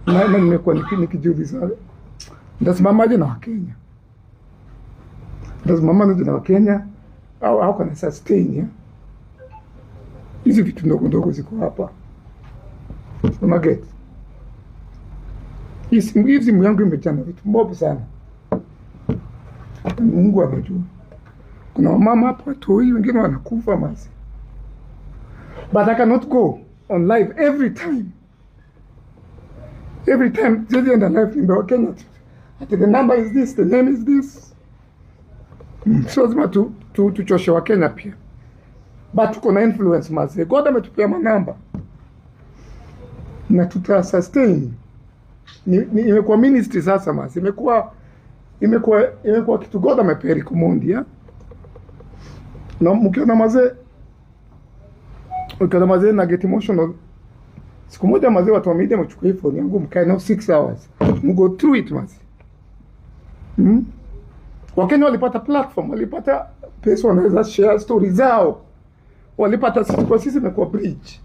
Na nimekuwa nikijiuliza ndasimamaje na Wakenya, ndasimamaje na Wakenya au how can I sustain hizi vitu ndogo ndogo ziko hapa. Unaget hizi simu yangu imejaa vitu mob sana. Mungu anajua. Kuna mama hapo watoi wengine wanakufa mazi. But I cannot go on live every time. Every time just on the live in the Kenya. The number is this, the name is this. So lazima tuchoshe wa Kenya pia. But tuko na influence mazi. God ametupea manamba. Na tuta sustain. Imekuwa ministry sasa mazi. Imekuwa kitu God amepea Rikomondi ya. Na mkiona mazee, ukiona mazee na get emotional. Siku moja mazee watu wa media mchukua hii phone yangu mkae nao 6 hours. Mgo through it mazee. Wakenya walipata platform, walipata pesa wanaweza share stories zao. Walipata sisi kwa sisi imekuwa bridge.